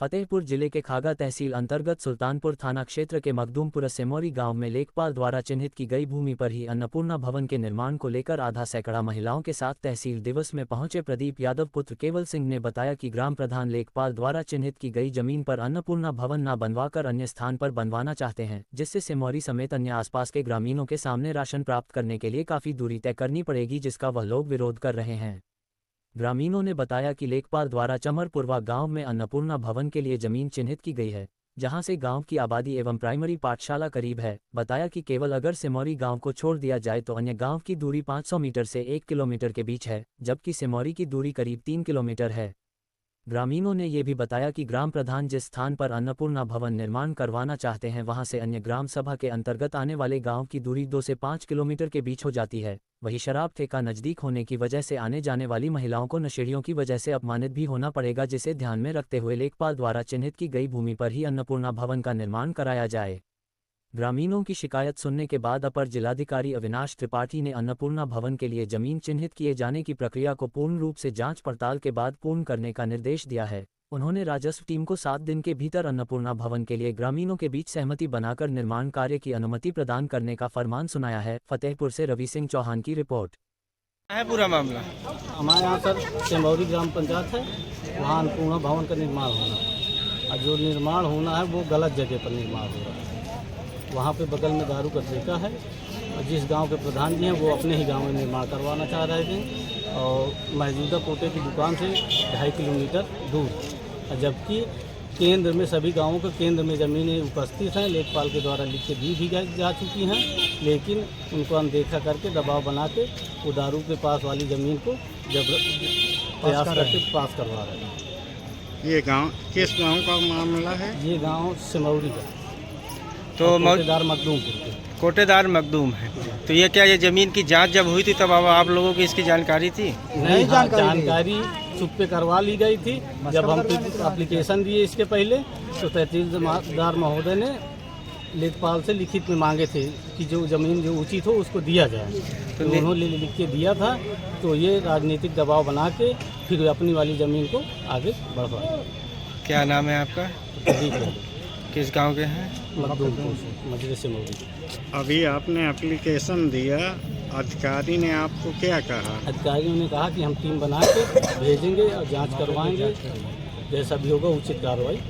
फतेहपुर जिले के खागा तहसील अंतर्गत सुल्तानपुर थाना क्षेत्र के मखदूमपुर सेमौरी गांव में लेखपाल द्वारा चिन्हित की गई भूमि पर ही अन्नपूर्णा भवन के निर्माण को लेकर आधा सैकड़ा महिलाओं के साथ तहसील दिवस में पहुंचे प्रदीप यादव पुत्र केवल सिंह ने बताया कि ग्राम प्रधान लेखपाल द्वारा चिन्हित की गई जमीन पर अन्नपूर्णा भवन न बनवाकर अन्य स्थान पर बनवाना चाहते हैं, जिससे सेमौरी समेत अन्य आसपास के ग्रामीणों के सामने राशन प्राप्त करने के लिए काफी दूरी तय करनी पड़ेगी, जिसका वह लोग विरोध कर रहे हैं। ग्रामीणों ने बताया कि लेखपाल द्वारा चमरपुरवा गांव में अन्नपूर्णा भवन के लिए जमीन चिन्हित की गई है, जहां से गांव की आबादी एवं प्राइमरी पाठशाला करीब है। बताया कि केवल अगर सेमौरी गांव को छोड़ दिया जाए तो अन्य गांव की दूरी 500 मीटर से 1 किलोमीटर के बीच है, जबकि सेमौरी की दूरी करीब 3 किलोमीटर है। ग्रामीणों ने ये भी बताया कि ग्राम प्रधान जिस स्थान पर अन्नपूर्णा भवन निर्माण करवाना चाहते हैं वहां से अन्य ग्राम सभा के अंतर्गत आने वाले गांव की दूरी 2 से 5 किलोमीटर के बीच हो जाती है। वही शराब ठेका नजदीक होने की वजह से आने जाने वाली महिलाओं को नशेड़ियों की वजह से अपमानित भी होना पड़ेगा, जिसे ध्यान में रखते हुए लेखपाल द्वारा चिन्हित की गई भूमि पर ही अन्नपूर्णा भवन का निर्माण कराया जाए। ग्रामीणों की शिकायत सुनने के बाद अपर जिलाधिकारी अविनाश त्रिपाठी ने अन्नपूर्णा भवन के लिए जमीन चिन्हित किए जाने की प्रक्रिया को पूर्ण रूप से जांच पड़ताल के बाद पूर्ण करने का निर्देश दिया है। उन्होंने राजस्व टीम को 7 दिन के भीतर अन्नपूर्णा भवन के लिए ग्रामीणों के बीच सहमति बनाकर निर्माण कार्य की अनुमति प्रदान करने का फरमान सुनाया है। फतेहपुर से रवि सिंह चौहान की रिपोर्ट। है पूरा मामला हमारे यहाँ सर सेमौरी ग्राम पंचायत है, वहाँ अन्नपूर्णा भवन का निर्माण होना है और जो निर्माण होना है वो गलत जगह पर निर्माण हो रहा है। वहाँ पे बगल में दारू का ठेका है और जिस गांव के प्रधान जी हैं वो अपने ही गांव में निर्माण करवाना चाह रहे थे और मौजूदा कोटे की दुकान से 2.5 किलोमीटर दूर, जबकि केंद्र में सभी गांवों के केंद्र में ज़मीनें उपस्थित हैं, लेखपाल के द्वारा लिख के दी भी जा चुकी हैं, लेकिन उनको अनदेखा करके दबाव बना के वो दारू के पास वाली ज़मीन को जब प्रयास करके पास करवा रहे हैं। ये गांव किस गांव का मामला है? ये गांव सेमौरी का, तो कोटेदार मखदूमपुर के। कोटेदार मखदूम है। तो ये क्या ये ज़मीन की जांच जब हुई थी तब आप लोगों की इसकी जानकारी थी? नहीं, जानकारी चुप्पे करवा ली गई थी। जब हम एप्लीकेशन दिए इसके पहले तो तहसीलदार महोदय ने लेखपाल से लिखित में मांगे थे कि जो ज़मीन जो उचित हो उसको दिया जाए, तो उन्होंने लिख के दिया था। तो ये राजनीतिक दबाव बना के फिर अपनी वाली ज़मीन को आगे बढ़ाया। क्या नाम है आपका? किस गांव के हैं? मजलिस सेमौरी। अभी आपने एप्लीकेशन दिया, अधिकारी ने आपको क्या कहा? अधिकारियों ने कहा कि हम टीम बना के भेजेंगे और जांच करवाएंगे, जैसा भी होगा उचित कार्रवाई